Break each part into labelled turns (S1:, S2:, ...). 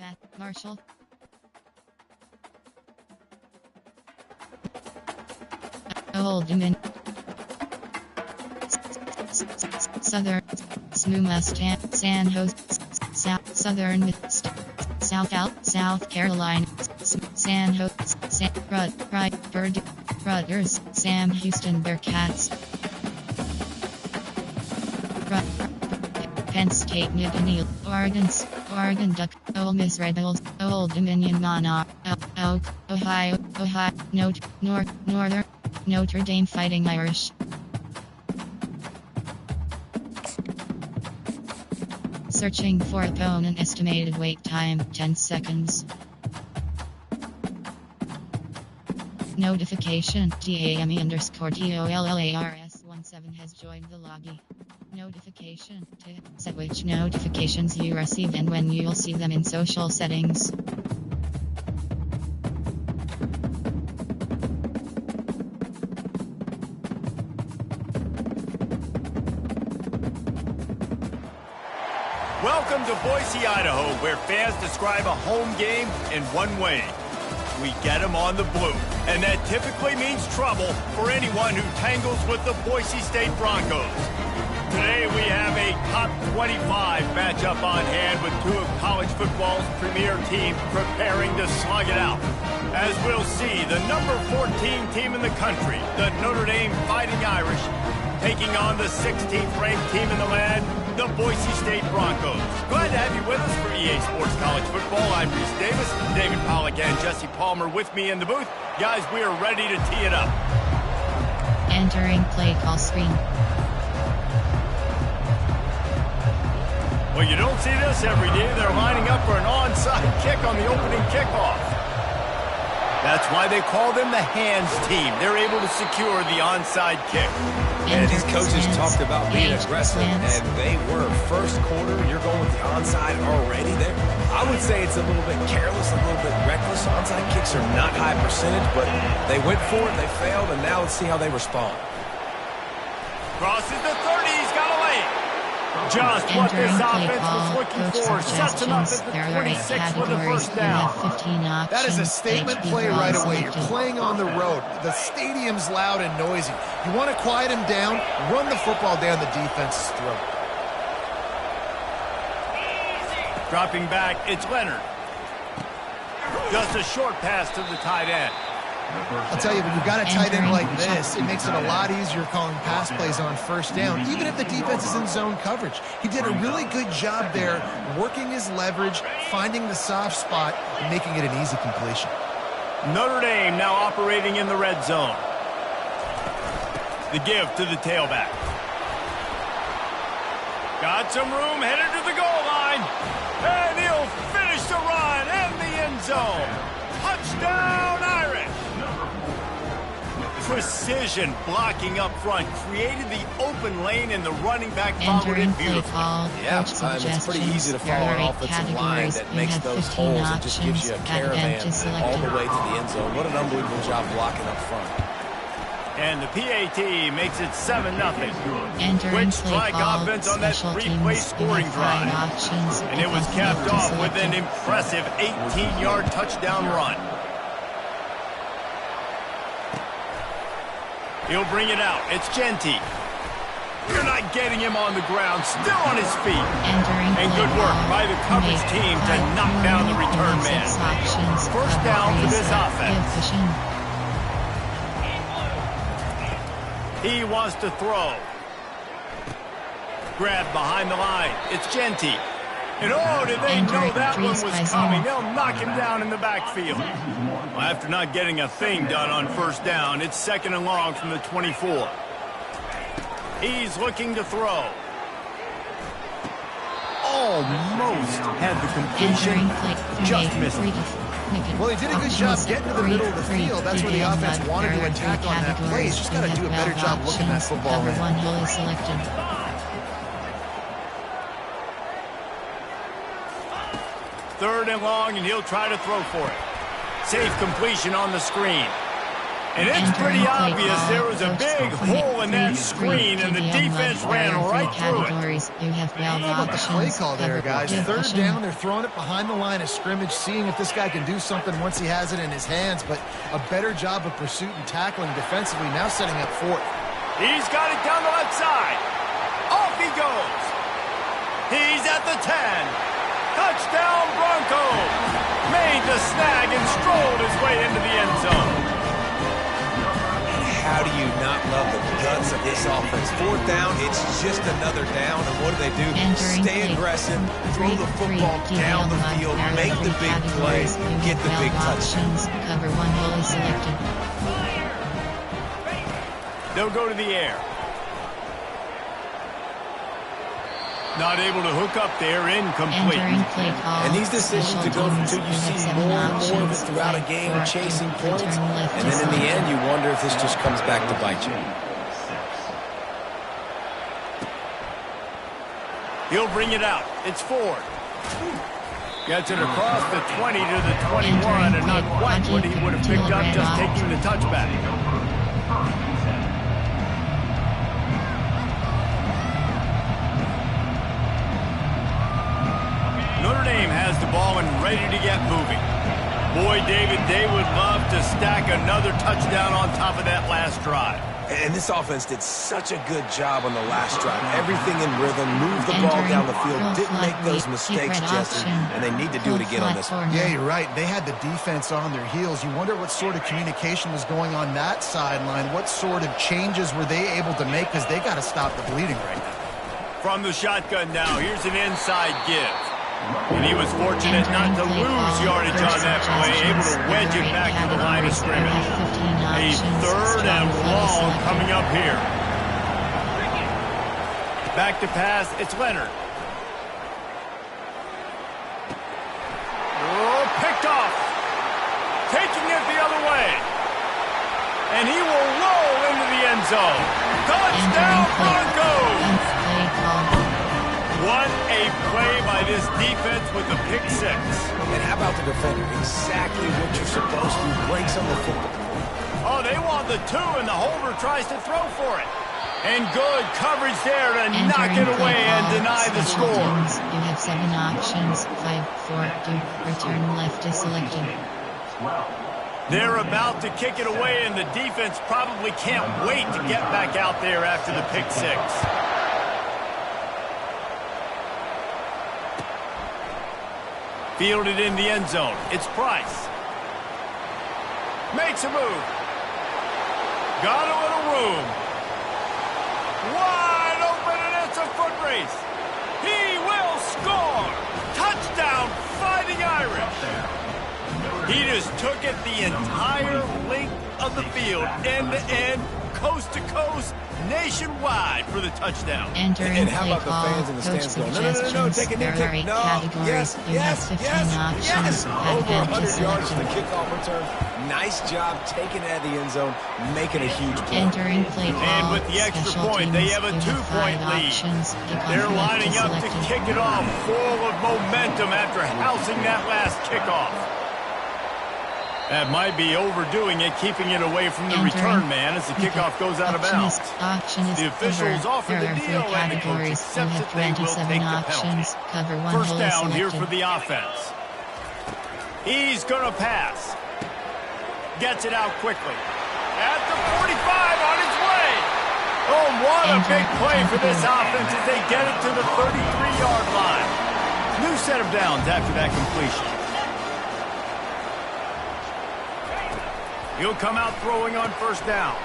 S1: Pat Marshall. Old Dominion. Southern. Smooth San Jose. Southern. South Carolina. San Jose. Rudders. Sam Houston Bearcats. Penn State Nittany. Oregon Duck. Ole Miss Rebels. Old Dominion Monarch. Ohio. Northern. Notre Dame Fighting Irish. Searching for opponent. Estimated wait time 10 seconds. Notification. TAME_TOLLARS17 has joined the lobby. Notification. Set which notifications you receive and when you'll see them in social settings.
S2: Welcome to Boise, Idaho, where fans describe a home game in one way. We get them on the blue, and that typically means trouble for anyone who tangles with the Boise State Broncos. Today we have a top 25 matchup on hand with two of college football's premier teams preparing to slug it out. As we'll see, the number 14 team in the country, the Notre Dame Fighting Irish, taking on the 16th ranked team in the land, the Boise State Broncos. Glad to have you with us for EA Sports College Football. I'm Reese Davis, David Pollack and Jesse Palmer with me in the booth. Guys, we are ready to tee it up.
S1: Entering play call screen.
S2: Well, you don't see this every day. They're lining up for an onside kick on the opening kickoff. That's why they call them the hands team. They're able to secure the onside kick.
S3: And these coaches talked about being aggressive, and they were. First quarter, you're going with the onside already there. I would say it's a little bit careless, a little bit reckless. Onside kicks are not high percentage, but they went for it, they failed, and now let's see how they respond.
S2: Crosses the 30, he's got a lane. Just what this offense was looking for. Sets him up at the 26 with a first down.
S4: That is a statement play right away. You're playing on the road. The stadium's loud and noisy. You want to quiet him down, run the football down the defense's throat.
S2: Dropping back, it's Leonard. Just a short pass to the tight end.
S4: I'll tell you, when you've got a tight end like this, it makes it a lot easier calling pass plays on first down, even if the defense is in zone coverage. He did a really good job there, working his leverage, finding the soft spot, and making it an easy completion.
S2: Notre Dame now operating in the red zone. The give to the tailback. Got some room, headed to the goal line. And he'll finish the run in the end zone. Touchdown, Irish. Precision blocking up front created the open lane, and the running back followed it beautifully.
S3: Yeah, it's pretty easy to follow an offensive line that makes those holes and just gives you a caravan all the way to the end zone. What an unbelievable job blocking up front.
S2: And the PAT makes it 7-0. Quick strike offense on that three-play scoring drive. And it was capped off with an impressive 18-yard touchdown run. He'll bring it out. It's Ncaa. You're not getting him on the ground. Still on his feet. And good work by the coverage team to knock down the return man. First down for this offense. He wants to throw. Grabbed behind the line. It's Ncaa. And oh, did they know that one was coming? They'll knock him down in the backfield. Well, after not getting a thing done on first down, it's 2nd and long from the 24. He's looking to throw. Almost had the completion. Just missed it.
S4: Well, he did a good job getting to the middle of the field. That's where the offense wanted to attack on that play. He's just got to do a better job looking at that football.
S1: Number 1 hole is selected.
S2: Third and long, and he'll try to throw for it. Safe completion on the screen. And it's pretty obvious there was a big hole in that screen, and the defense ran right through it.
S1: You have
S4: How about the play call there, guys? Third down, they're throwing it behind the line of scrimmage, seeing if this guy can do something once he has it in his hands, but a better job of pursuit and tackling defensively, now setting up fourth.
S2: He's got it down the left side. Off he goes. He's at the 10. Touchdown Broncos. Made the snag and strolled his way into the end zone.
S3: How do you not love the guts of this offense? Fourth down, it's just another down, and what do? Stay aggressive, throw the football down the field, make the big play, get the big touchdown.
S1: Cover one wholly selected.
S2: They'll go to the air. Not able to hook up there, incomplete.
S3: And these decisions to go through, you see more and more of it throughout a game, chasing points. And then in the end, you wonder if this just comes back to bite you.
S2: He'll bring it out. It's Ford. Gets it across the 20 to the 21, and not quite what he would have picked up just taking the touchback. Notre Dame has the ball and ready to get moving. Boy, David, they would love to stack another touchdown on top of that last drive.
S3: And this offense did such a good job on the last drive. Everything in rhythm, moved the ball down the field, didn't make those mistakes, Justin, and they need to do it again on this one.
S4: Yeah, you're right. They had the defense on their heels. You wonder what sort of communication was going on that sideline. What sort of changes were they able to make, because they got to stop the bleeding right now.
S2: From the shotgun now, here's an inside give. And he was fortunate not to lose yardage on that play, able to wedge it back to the line of scrimmage. A third and long coming up here. Back to pass, it's Leonard. Oh, picked off. Taking it the other way. And he will roll into the end zone. Touchdown Broncos! What a play by this defense with the pick six.
S3: And how about the defender? Exactly what you're supposed to. Breaks on the football.
S2: Oh, they want the two, and the holder tries to throw for it. And good coverage there to knock it away and deny the score.
S1: You have 7 options. 5, 4, 2. Return left is selected.
S2: They're about to kick it away, and the defense probably can't wait to get back out there after the pick six. Fielded in the end zone. It's Price. Makes a move. Got a little room. Wide open, and it's a foot race. He will score. Touchdown, Fighting Irish. He just took it the entire length of the field, end to end, coast to coast, nationwide for the touchdown.
S3: And how about the fans in the stands going, no, take a new kick. No, yes. Over 100 yards for the kickoff return. Nice job taking it out of the end zone, making a huge play.
S2: And with the extra point, they have a 2-point lead. They're lining up to kick it off full of momentum after housing that last kickoff. That might be overdoing it, keeping it away from the return man as the kickoff goes out of bounds. The officials offer the deal, and the coach accepts it. They will take the penalty. First down here for the offense. He's going to pass. Gets it out quickly. At the 45 on his way. Oh, what a big play for this offense as they get it to the 33-yard line. New set of downs after that completion. He'll come out throwing on first down.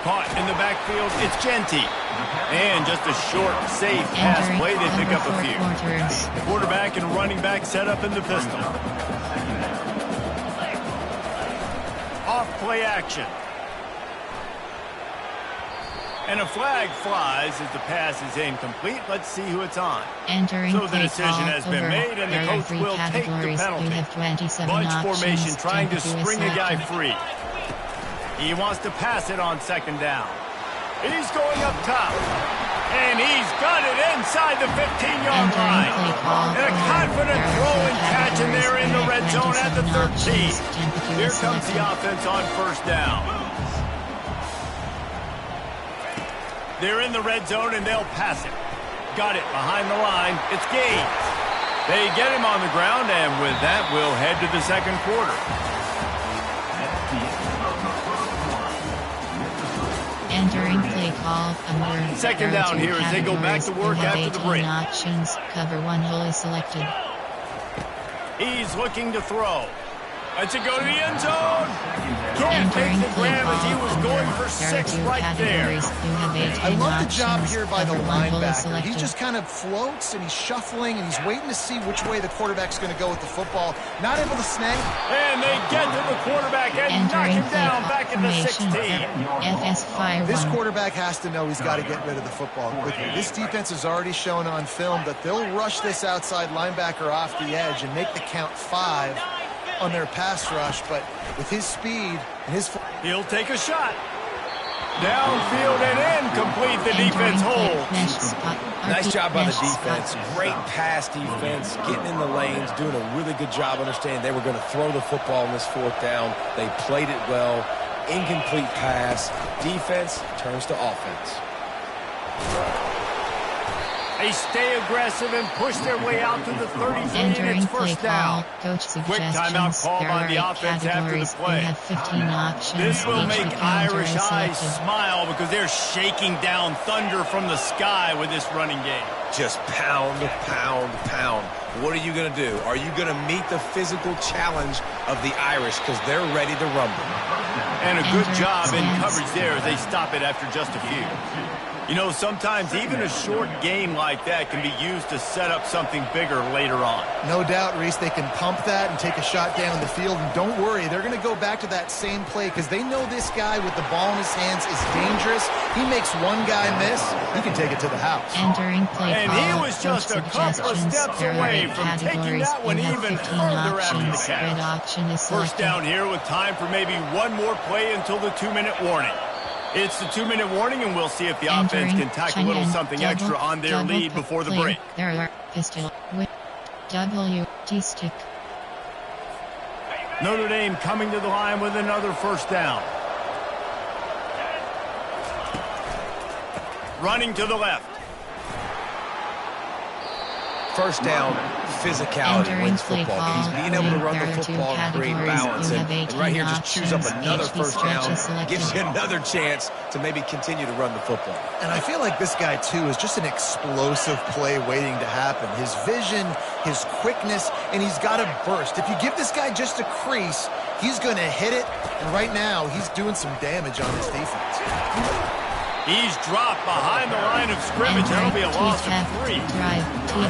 S2: Caught in the backfield, it's Ncaa. And just a short, safe pass play, they pick up a few. The quarterback and running back set up in the pistol. Off play action. And a flag flies as the pass is incomplete. Let's see who it's on. So the decision has been made, and the coach will take the penalty. Bunch formation trying to spring a guy free. He wants to pass it on second down. He's going up top. And he's got it inside the 15-yard line. And a confident throw and catch, and they're in the red zone at the 13. Here comes the offense on first down. They're in the red zone, and they'll pass it. Got it behind the line. It's Gaines. They get him on the ground, and with that, we'll head to the second quarter.
S1: Entering play call,
S2: second down here as they go back to work after the break.
S1: Options, cover 1 hole is selected.
S2: He's looking to throw. Let's it go to the end zone. Can't make the grab as he was going for 6 right there.
S1: I
S4: love the job here by the linebacker. He just kind of floats and he's shuffling and he's waiting to see which way the quarterback's going to go with the football. Not able to snag.
S2: And they get to the quarterback and knock him down back at the 16.
S4: This quarterback has to know he's got to get rid of the football quickly. This defense has already shown on film that they'll rush this outside linebacker off the edge and make the count 5 on their pass rush, but with his speed and his...
S2: He'll take a shot. Downfield and incomplete. The defense holds.
S3: Nice job by the defense. Great pass defense, getting in the lanes, doing a really good job understanding they were going to throw the football on this 4th down. They played it well. Incomplete pass. Defense turns to offense.
S2: They stay aggressive and push their way out to the 33, and it's first down. Quick timeout call on the offense after the play. This will make Irish eyes smile because they're shaking down thunder from the sky with this running game.
S3: Just pound, pound, pound. What are you going to do? Are you going to meet the physical challenge of the Irish because they're ready to rumble?
S2: And a good job in coverage there as they stop it after just a few. You know, sometimes even a short game like that can be used to set up something bigger later on.
S4: No doubt, Reese, they can pump that and take a shot down the field. And don't worry, they're going to go back to that same play because they know this guy with the ball in his hands is dangerous. He makes one guy miss, he can take it to the house.
S1: Entering play
S2: and he was just a couple of steps away from taking that one even further after the catch. First down here with time for maybe one more play until the 2-minute warning. It's the 2-minute warning, and we'll see if the offense can tack a little something extra on their lead before the break.
S1: There are pistol with WT stick.
S2: Notre Dame coming to the line with another first down. Running to the left.
S3: First down, physicality wins football games. Being able to run the football and create balance. And right here, just choose up another first down. Gives you another chance to maybe continue to run the football.
S4: And I feel like this guy, too, is just an explosive play waiting to happen. His vision, his quickness, and he's got a burst. If you give this guy just a crease, he's going to hit it. And right now, he's doing some damage on this defense.
S2: He's dropped behind the line of scrimmage. That'll be a loss of 3.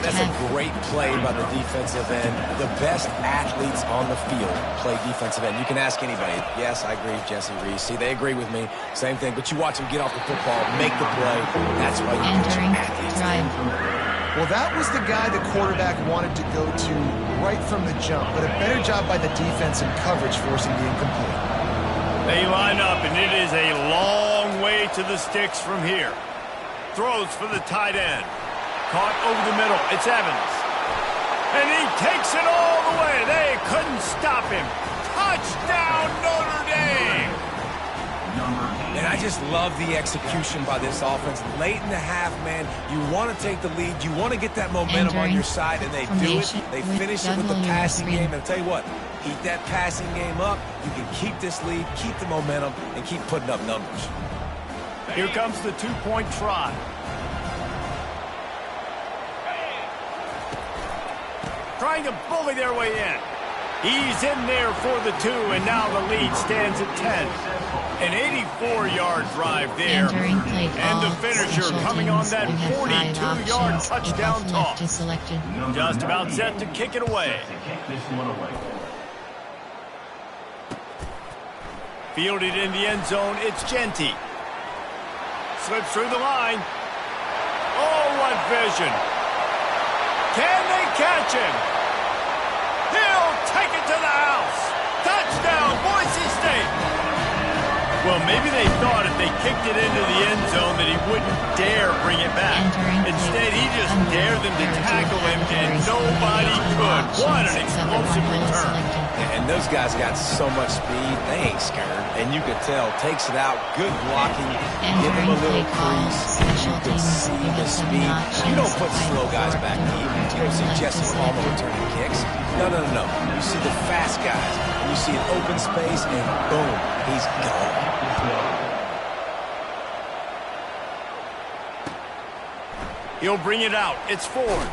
S3: That's a great play by the defensive end. The best athletes on the field play defensive end. You can ask anybody. Yes, I agree, Jesse Reese. See, they agree with me. Same thing. But you watch them get off the football, make the play. That's why you get your athletes.
S4: Well, that was the guy the quarterback wanted to go to right from the jump. But a better job by the defense in coverage forcing the incomplete.
S2: They line up, and it is a long way to the sticks from here. Throws for the tight end. Caught over the middle. It's Evans. And he takes it all the way. They couldn't stop him. Touchdown, Notre Dame!
S3: And I just love the execution by this offense. Late in the half, man, you want to take the lead. You want to get that momentum on your side, and they do it. They finish it with the passing game. And I'll tell you what, keep that passing game up. You can keep this lead, keep the momentum, and keep putting up numbers.
S2: Here comes the 2-point try. Trying to bully their way in. He's in there for the 2, and now the lead stands at 10. An 84-yard drive there. And the finisher coming on that 42-yard touchdown toss. Just about set to kick it away. Fielded in the end zone, it's Ncaa. Slips through the line. Oh, what vision. Can they catch him? He'll take it to the house. Touchdown, Boise State. Well, maybe they thought if they kicked it into the end zone that he wouldn't dare bring it back. Instead, he just dared them to tackle him, and nobody could. What an explosive return.
S3: And those guys got so much speed, they ain't scared. And you could tell, takes it out, good blocking, give them a little crease. You can see the speed. You don't put slow guys back deep. You don't see Jesse Palmer returning kicks. No. You see the fast guys. You see an open space, and boom, he's gone.
S2: He'll bring it out. It's Ford.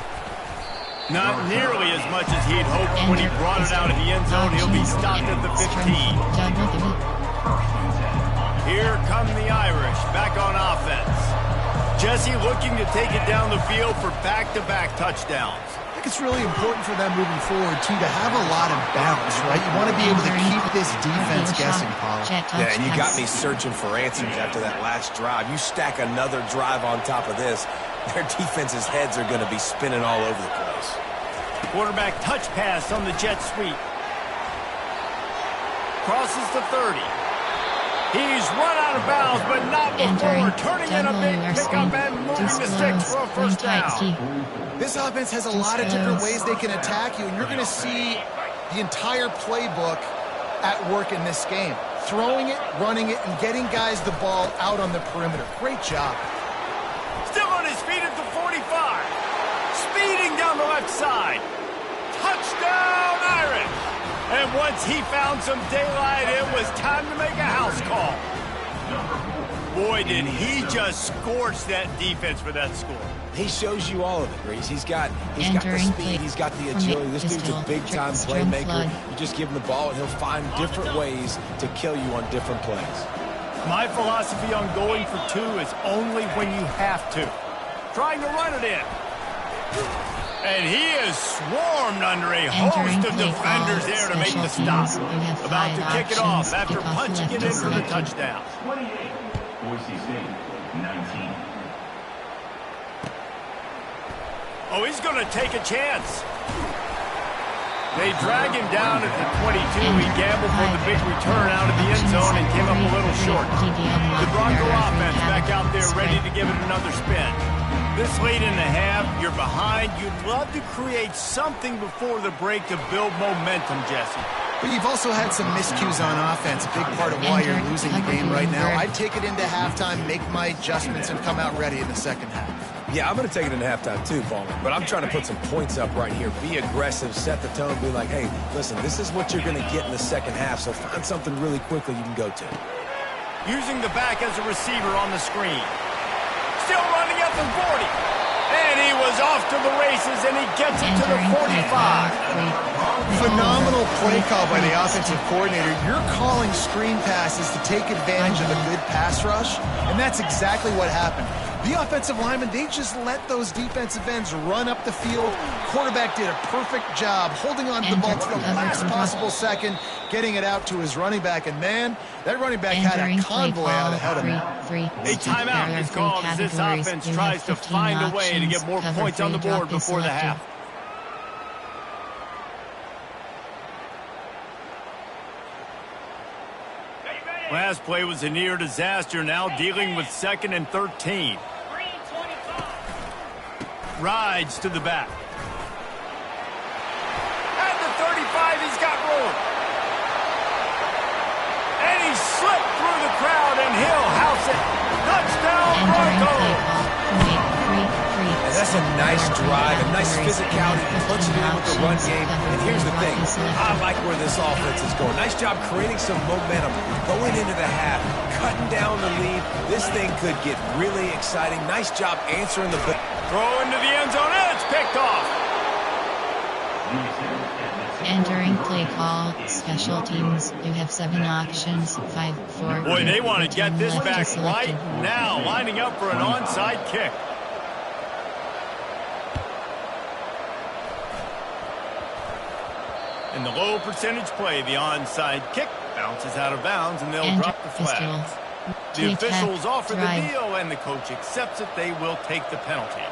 S2: Not nearly as much as he'd hoped when he brought it out of the end zone. He'll be stopped at the 15. Here come the Irish back on offense. Jesse looking to take it down the field for back-to-back touchdowns.
S4: I think it's really important for them moving forward, too, to have a lot of balance, right? You want to be able to keep this defense guessing, Paul.
S3: Yeah, and you got me searching for answers after that last drive. You stack another drive on top of this, their defense's heads are going to be spinning all over the place.
S2: Quarterback touch pass on the jet sweep. Crosses the 30. He's run out of bounds, but not before turning in a big pickup and moving the sticks for a first down.
S4: This offense has a lot of different ways they can attack you, and you're going to see the entire playbook at work in this game. Throwing it, running it, and getting guys the ball out on the perimeter. Great job.
S2: Still on his feet at the 45. Speeding down the left side. Touchdown, Irish. And once he found some daylight, it was time to make a house call. Boy, did he just scorch that defense for that score.
S3: He shows you all of it, Reese. He's got the speed, he's got the agility. This dude's a big-time playmaker. You just give him the ball, and he'll find different ways to kill you on different plays.
S2: My philosophy on going for two is only when you have to. Trying to run it in. And he is swarmed under a host of defenders there to make the stop. About to kick it off after punching it in for the touchdown.
S5: 28, Boise State, 19.
S2: Oh, he's going to take a chance. They drag him down at the 22. He gambled for the big return out of the end zone and came up a little short. The Bronco offense back out there ready to give it another spin. This late in the half, you're behind. You'd love to create something before the break to build momentum, Jesse.
S4: But you've also had some miscues on offense, a big part of why you're losing the game right now. I'd take it into halftime, make my adjustments, and come out ready in the second half.
S3: Yeah, I'm going to take it into halftime too, Ballman. But I'm trying to put some points up right here. Be aggressive, set the tone, be like, hey, listen, this is what you're going to get in the second half, so find something really quickly you can go to.
S2: Using the back as a receiver on the screen. Still running up the 40. And he was off to the races, and he gets it to the 45.
S4: Phenomenal play call by the offensive coordinator. You're calling screen passes to take advantage of a good pass rush, and that's exactly what happened. The offensive linemen, they just let those defensive ends run up the field. Quarterback did a perfect job holding on to the ball to the last possible second, getting it out to his running back. And, man, that running back had a convoy out ahead of him.
S2: A timeout is called as this offense tries to find a way to get more points on the board before the half. Last play was a near disaster, now dealing with 2nd and 13. Rides to the back. At the 35, he's got room. And he slipped through the crowd, and he'll house it. Touchdown, Broncos!
S3: And that's a nice drive, a nice physicality, punching it in with the run game. And here's the thing, I like where this offense is going. Nice job creating some momentum, going into the half, cutting down the lead. This thing could get really exciting. Nice job answering the bell.
S2: Throw into the end zone, and it's picked off.
S1: Entering play call, special teams. You have 7 options, 5, 4.
S2: Boy, they want to get this back right now, lining up for an onside kick. In the low percentage play, the onside kick bounces out of bounds, and they'll drop the flag. The officials offer the deal, and the coach accepts it. They will take the penalty.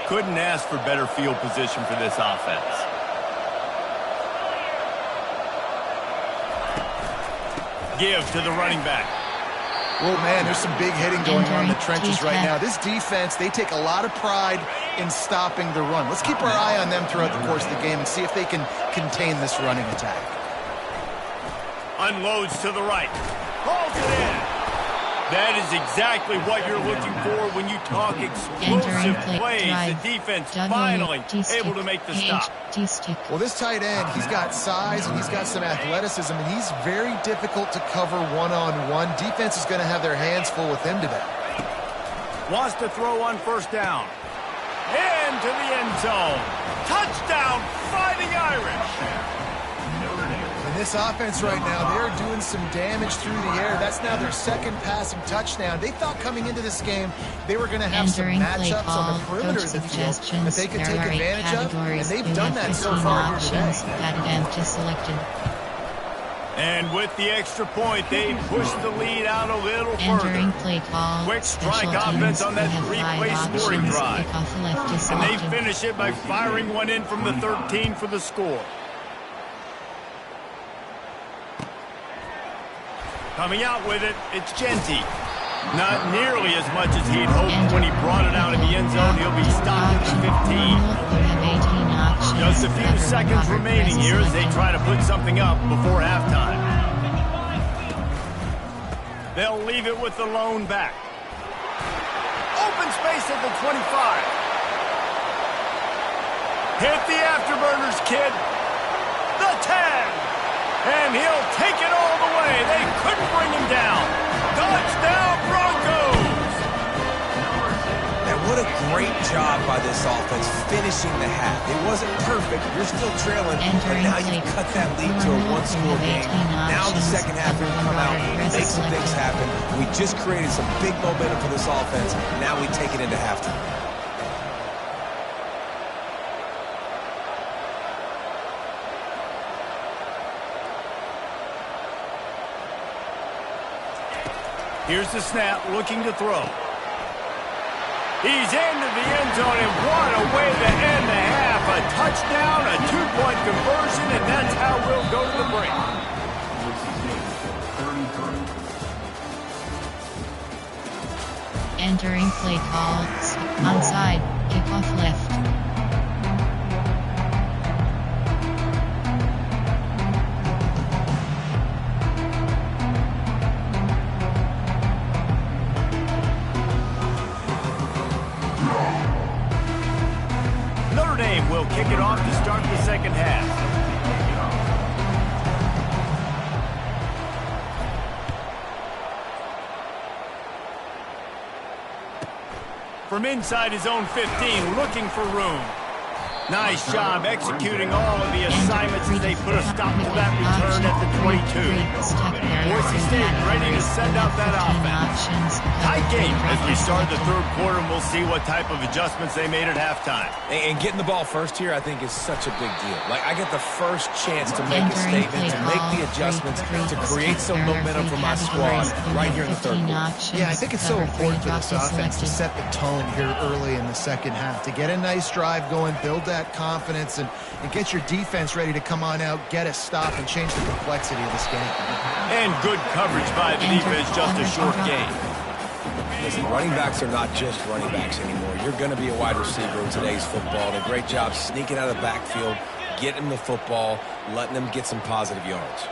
S2: Couldn't ask for better field position for this offense. Give to the running back.
S4: Well, man, there's some big hitting going on in the trenches right now. This defense, they take a lot of pride in stopping the run. Let's keep our eye on them throughout the course of the game and see if they can contain this running attack.
S2: Unloads to the right. Hauls it in. That is exactly what you're looking for when you talk explosive plays. The defense finally able to make the stop.
S4: Well, this tight end, he's got size and he's got some athleticism, and he's very difficult to cover one-on-one. Defense is going to have their hands full with him today.
S2: Wants to throw on first down. Into the end zone. Touchdown, Fighting Irish.
S4: And this offense right now, they're doing some damage through the air. That's now their second passing touchdown. They thought coming into this game they were going to have some matchups on the perimeter of the field that they could take advantage of, and they've done that so far here today.
S2: And with the extra point, they push the lead out a little further. Quick strike offense on that three-play scoring drive. And they finish it by firing one in from the 13 for the score. Coming out with it, it's Ncaa. Not nearly as much as he'd hoped when he brought it out in the end zone. He'll be stopped at the 15. Just a few seconds remaining here as they try to put something up before halftime. They'll leave it with the lone back. Open space at the 25. Hit the afterburners, kid. The 10. And he'll take it all the way. They couldn't bring him down. Touchdown, Broncos!
S3: And what a great job by this offense finishing the half. It wasn't perfect. You're still trailing, but now you've cut that lead to a one-score game. Now the second half will come out and make some things happen. We just created some big momentum for this offense. Now we take it into halftime.
S2: Here's the snap, looking to throw. He's into the end zone, and what a way to end the half. A touchdown, a two-point conversion, and that's how we'll go to the break.
S1: Entering play call. Onside. Kickoff left.
S2: Will kick it off to start the second half. From inside his own 15, looking for room. Nice job executing all of the assignments as they put a stop to that return at the 22. Boise State ready to send out that offense. Tight game as we start the third quarter, and we'll see what type of adjustments they made at halftime.
S3: And getting the ball first here, I think, is such a big deal. Like, I get the first chance to make a statement, to make the adjustments, to create some momentum for my squad right here in the third quarter.
S4: Yeah, I think it's so important for this offense to set the tone here early in the second half, to get a nice drive going, build that confidence, and get your defense ready to come on out, get a stop, and change the complexity of this game.
S2: And good coverage by the defense, just a short gain.
S3: Listen, running backs are not just running backs anymore. You're going to be a wide receiver in today's football, and a great job sneaking out of the backfield, getting the football, letting them get some positive yards.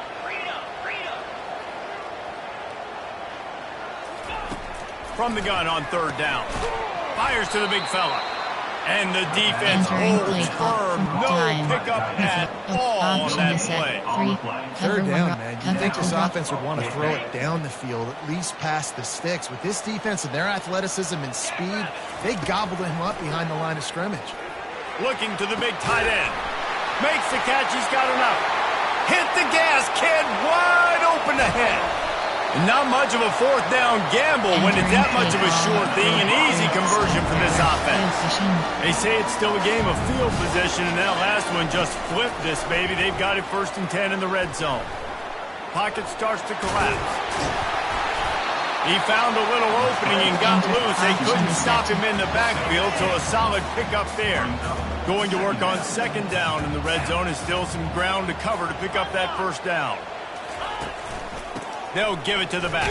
S2: From the gun on third down. Fires to the big fella. And the defense holds firm. No pickup at all on that play.
S4: Third down, man. You'd think this offense would want to throw it down the field, at least past the sticks. With this defense and their athleticism and speed, they gobbled him up behind the line of scrimmage.
S2: Looking to the big tight end. Makes the catch. He's got enough. Hit the gas, kid. Wide open ahead. Not much of a fourth down gamble when it's that much of a sure thing. An easy conversion for this offense. They say it's still a game of field position, and that last one just flipped this, baby. They've got it 1st and 10 in the red zone. Pocket starts to collapse. He found a little opening and got loose. They couldn't stop him in the backfield, so a solid pickup there. Going to work on second down in the red zone is still some ground to cover to pick up that first down. They'll give it to the back.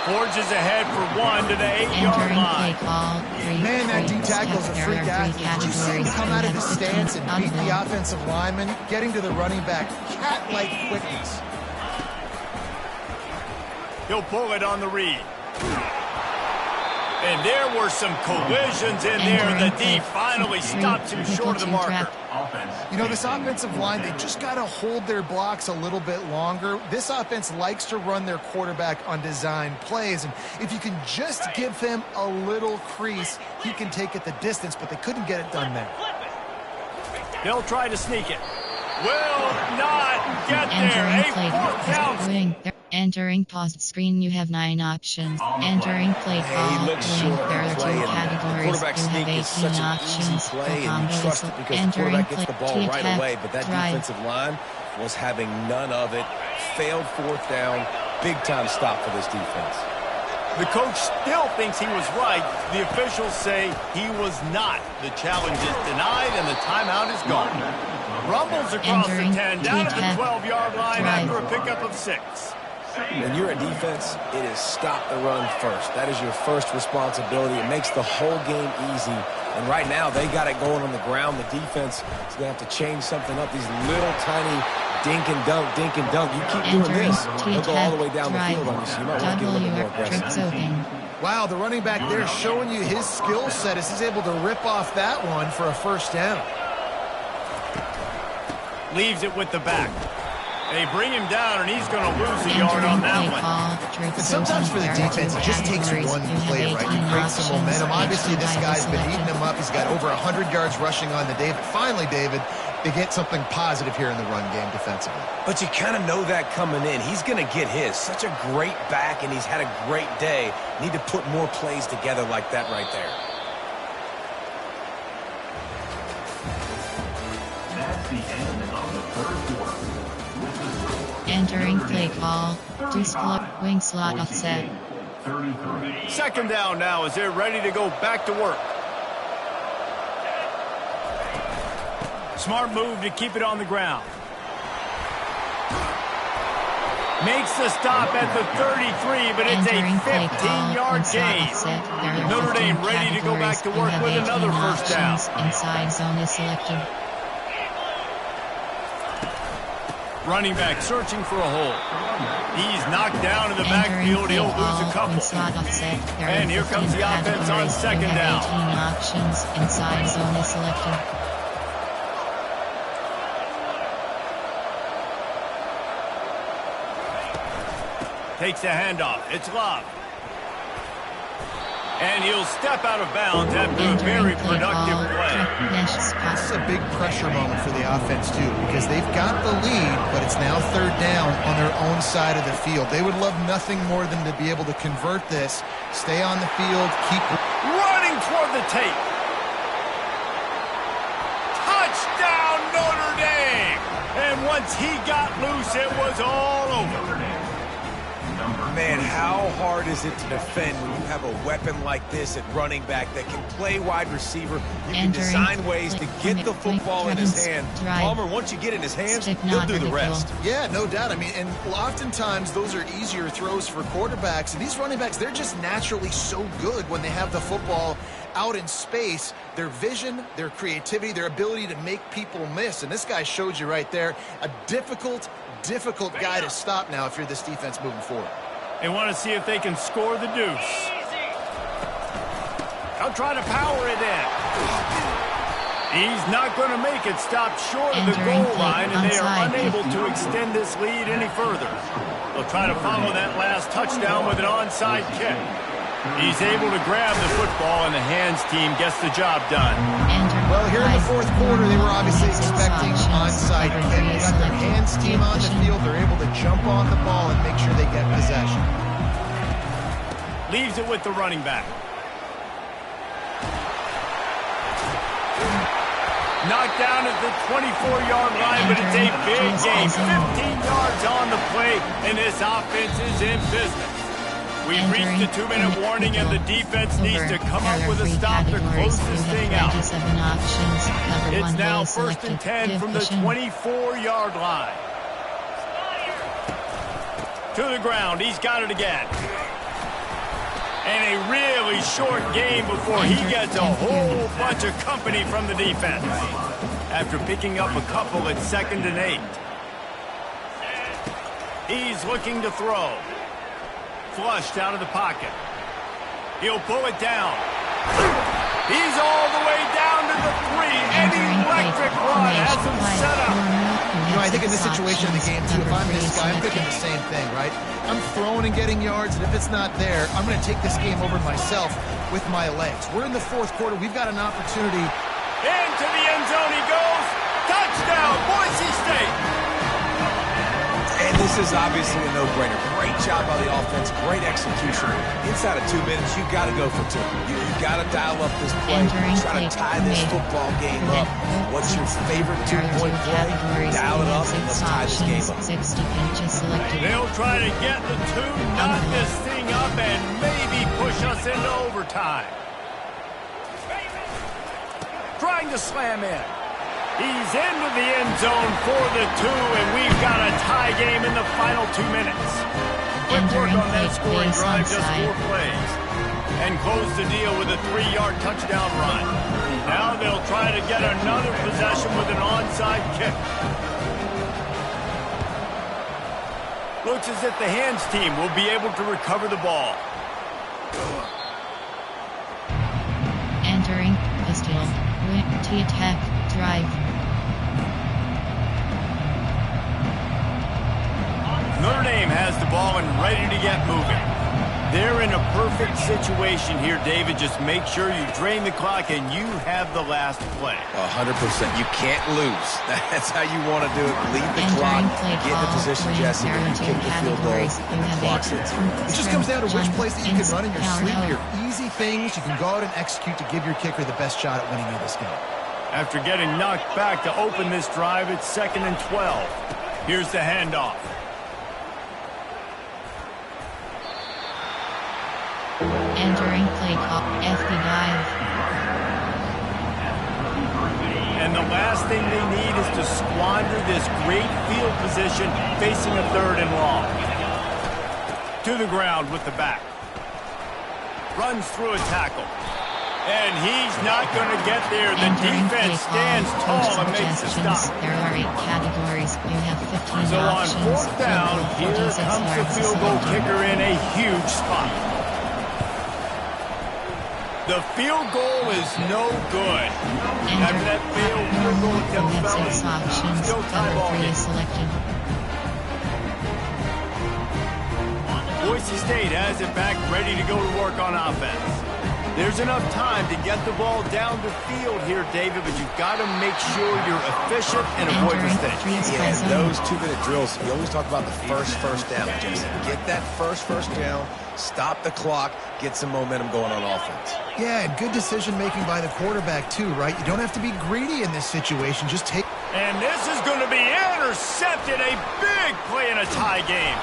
S2: Forges ahead for one to the 8-yard
S1: Entering play
S2: line.
S1: call.
S4: Man, that D tackle's a freak athlete. Did you see him come out of his stance and beat the offensive lineman, getting to the running back, cat-like quickness?
S2: He'll pull it on the read. And there were some collisions in there. The D finally stopped him short of the marker.
S4: You know, this offensive line, they just got to hold their blocks a little bit longer. This offense likes to run their quarterback on design plays, and if you can just give him a little crease, he can take it the distance, but they couldn't get it done there.
S2: They'll try to sneak it. Will not get there. A 4th down.
S1: Entering paused screen, you have 9 options. Entering play call.
S3: He looks short
S1: There are 2
S3: play,
S1: categories.
S3: Quarterback
S1: You
S3: sneak
S1: have
S3: is such
S1: 18
S3: an easy
S1: options.
S3: play, and you trust it because the quarterback gets the ball right away, but that defensive line was having none of it. Failed 4th down. Big-time stop for this defense.
S2: The coach still thinks he was right. The officials say he was not. The challenge is denied, and the timeout is gone. Rumbles across the 10, down at the 12-yard line after a pickup of 6.
S3: When you're a defense, it is stop the run first. That is your first responsibility. It makes the whole game easy. And right now, they got it going on the ground. The defense is going to have to change something up. These little tiny dink and dunk, dink and dunk. You keep doing this, they'll go all the way down the field on you. So you might want to get a little bit more aggressive.
S4: Wow, the running back there showing you his skill set as he's able to rip off that one for a 1st down.
S2: Leaves it with the back. They bring him down, and he's going to lose a yard on that one.
S4: And sometimes for the defense, it just takes one play, right, to create some momentum. Obviously, this guy's been eating him up. He's got over 100 yards rushing on the day. But finally, David, they get something positive here in the run game defensively.
S3: But you kind of know that coming in. He's going to get his. Such a great back, and he's had a great day. Need to put more plays together like that right there.
S5: That's the end of the 3rd quarter.
S1: Entering play call. Do split wing slot offset.
S5: 33.
S2: 2nd down now as they're ready to go back to work. Smart move to keep it on the ground. Makes the stop at the 33, but it's a 15-yard gain. Notre Dame ready to go back to work with another 1st down.
S1: Inside zone is selected.
S2: Running back searching for a hole. He's knocked down in the backfield. He'll lose a couple. And here comes the offense on 2nd down.
S1: 18 options. Inside zone is selected.
S2: Takes the handoff. It's Love. And he'll step out of bounds after a very productive play.
S4: This is a big pressure moment for the offense, too, because they've got the lead, but it's now 3rd down on their own side of the field. They would love nothing more than to be able to convert this, stay on the field, keep
S2: running toward the tape. Touchdown, Notre Dame! And once he got loose, it was all over.
S3: Man, how hard is it to defend when you have a weapon like this at running back that can play wide receiver? You can design ways to get the football in his hand. Palmer, once you get in his hands, he'll do the rest.
S4: Yeah, no doubt. I mean, and oftentimes those are easier throws for quarterbacks. And these running backs, they're just naturally so good when they have the football out in space. Their vision, their creativity, their ability to make people miss. And this guy showed you right there, a difficult guy to stop now if you're this defense moving forward.
S2: They want to see if they can score the deuce. They'll try to power it in. He's not going to make it. Stop short of the goal line, and they are unable to extend this lead any further. They'll try to follow that last touchdown with an onside kick. He's able to grab the football, and the hands team gets the job done.
S4: Well, here in the 4th quarter, they were obviously expecting onside kick. They got their hands team on the field. They're able to jump on the ball and make sure they get possession.
S2: Leaves it with the running back. Knocked down at the 24-yard line, but it's a big gain. 15 yards on the play, and this offense is in business. We've reached the 2-minute warning, and the defense needs to come up with a stop to close this thing out. It's now 1st and 10 from the 24-yard line. To the ground. He's got it again. And a really short game before he gets a whole bunch of company from the defense. After picking up a couple at 2nd and 8. He's looking to throw. Flushed out of the pocket. He'll pull it down. He's all the way down to the 3. An electric run has him set up.
S4: You know, I think in this situation in the game, too, if I'm this guy, I'm thinking the same thing, right? I'm throwing and getting yards, and if it's not there, I'm going to take this game over myself with my legs. We're in the 4th quarter. We've got an opportunity.
S2: Into the end zone he goes. Touchdown, Boise State.
S3: And this is obviously a no-brainer. Great job by the offense, great execution. Inside of 2 minutes, you got to go for 2. You got to dial up this play, try to tie this football game up. What's your favorite 2-point play? Dial it up and let's tie this game up.
S2: They'll try to get the 2, knot this thing up, and maybe push us into overtime. Trying to slam in. He's into the end zone for the 2, and we've got a tie game in the final 2 minutes. Quick work on that scoring drive, just 4 plays. And close the deal with a 3-yard touchdown run. Now they'll try to get another possession with an onside kick. Looks as if the hands team will be able to recover the ball.
S1: Entering pistol. T-attack drive.
S2: Notre Dame has the ball and ready to get moving. They're in a perfect situation here, David. Just make sure you drain the clock and you have the last play.
S3: 100%. You can't lose. That's how you want to do it. Lead the clock. Get in the position, Jesse, when you kick the field goal. The clock sits.
S4: It just comes down to which plays that you can run in your sleep. Your easy things you can go out and execute to give your kicker the best shot at winning you this game.
S2: After getting knocked back to open this drive, it's 2nd and 12. Here's the handoff.
S1: Entering play call, FB dive.
S2: And the last thing they need is to squander this great field position facing a 3rd and long. To the ground with the back. Runs through a tackle. And he's not going to get there. The defense stands tall and makes the stop.
S1: There are 8 categories. You have 15
S2: so
S1: options.
S2: On 4th down, here comes the field goal kicker in a huge spot. The field goal is no good. After that field goal attempt, still tie ball game.
S1: Selected.
S2: Boise State has it back, ready to go to work on offense. There's enough time to get the ball down the field here, David, but you've got to make sure you're efficient and avoid mistakes.
S3: Yeah, those 2-minute drills, you always talk about the first down, Jason. Get that first down, stop the clock, get some momentum going on offense.
S4: Yeah, and good decision-making by the quarterback, too, right? You don't have to be greedy in this situation. Just take...
S2: And this is going to be intercepted. A big play in a tie game.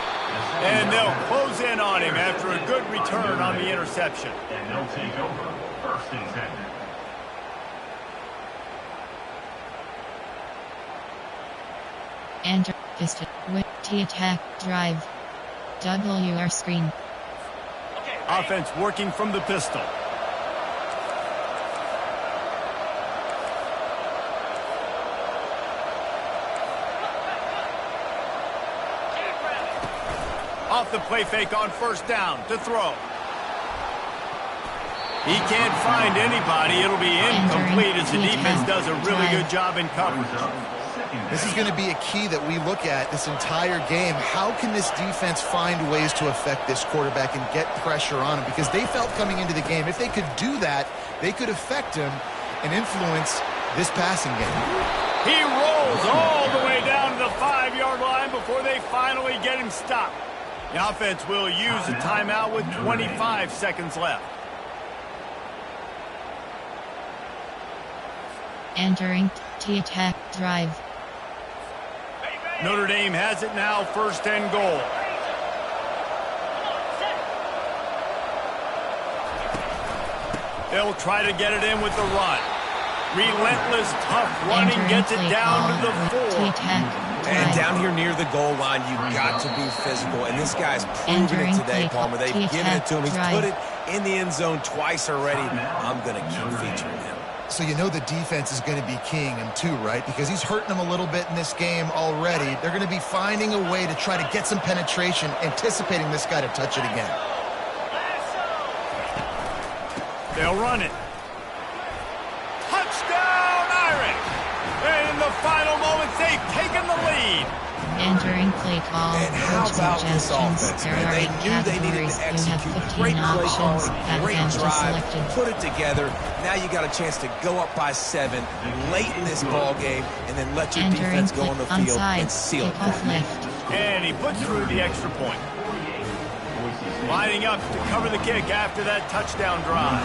S2: And they'll close in on him after a good return on the interception.
S5: And they'll take over 1st and 10.
S1: Enter pistol with T-attack drive. WR screen.
S2: Offense working from the pistol. Off the play fake on 1st down to throw. He can't find anybody. It'll be incomplete as the defense does a really good job in coverage.
S4: This is going to be a key that we look at this entire game. How can this defense find ways to affect this quarterback and get pressure on him? Because they felt coming into the game, if they could do that, they could affect him and influence this passing game.
S2: He rolls all the way down to the 5-yard line before they finally get him stopped. The offense will use a timeout with 25 seconds left.
S1: Entering T-attack drive.
S2: Notre Dame has it now, 1st and goal. They'll try to get it in with the run. Relentless, tough running gets it down to the 4.
S3: And down here near the goal line, you've got to be physical. And this guy's proven it today, Palmer. They've given it to him. He's put it in the end zone twice already. I'm going to keep featuring him.
S4: So you know the defense is going to be keying him too, right? Because he's hurting them a little bit in this game already. They're going to be finding a way to try to get some penetration, anticipating this guy to touch it again.
S2: They'll run it. Touchdown, Irish! And in the final moments, they've taken the lead.
S1: Entering play call.
S3: And how about this offense,
S1: There
S3: man?
S1: are
S3: They
S1: 8
S3: knew they needed
S1: categories.
S3: to
S1: You
S3: execute.
S1: have 15
S3: Great play
S1: options.
S3: calling, great
S1: Advantage
S3: drive,
S1: selected.
S3: put it together. Now you got a chance to go up by 7 late in this ball game and then let your
S1: Entering
S3: defense go on the field and seal it.
S1: Kickoff lift.
S2: And he puts through the extra point. Lining up to cover the kick after that touchdown drive.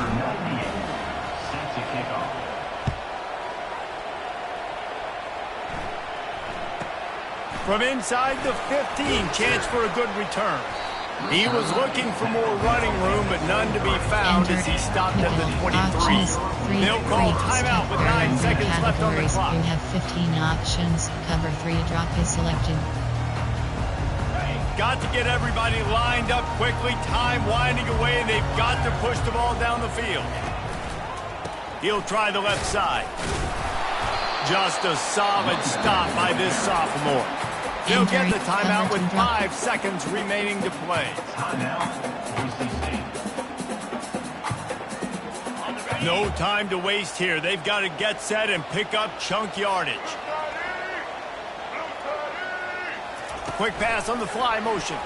S5: Set to kick off.
S2: From inside the 15, chance for a good return. He was looking for more running room, but none to be found as he stopped at the 23. They'll call timeout with 9 seconds left on the clock.
S1: You have 15 options. Cover 3 drop is selected.
S2: Got to get everybody lined up quickly. Time winding away, and they've got to push the ball down the field. He'll try the left side. Just a solid stop by this sophomore. They'll get the timeout with 5 seconds remaining to play. No time to waste here. They've got to get set and pick up chunk yardage. Quick pass on the fly motion.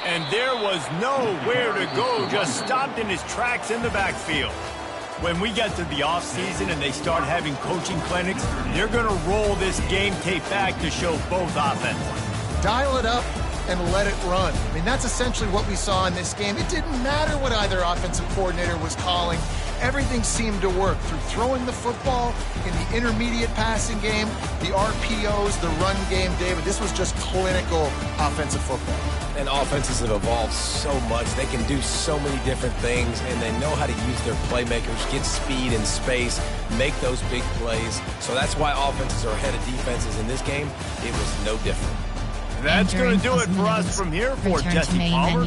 S2: And there was nowhere to go, just stopped in his tracks in the backfield. When we get to the offseason and they start having coaching clinics, they're going to roll this game tape back to show both offenses.
S4: Dial it up and let it run. I mean, that's essentially what we saw in this game. It didn't matter what either offensive coordinator was calling. Everything seemed to work through throwing the football in the intermediate passing game, the RPOs, the run game, David. This was just clinical offensive football.
S3: And offenses have evolved so much. They can do so many different things, and they know how to use their playmakers, get speed and space, make those big plays. So that's why offenses are ahead of defenses in this game. It was no different.
S2: That's going to do it for us from here for Jesse Palmer.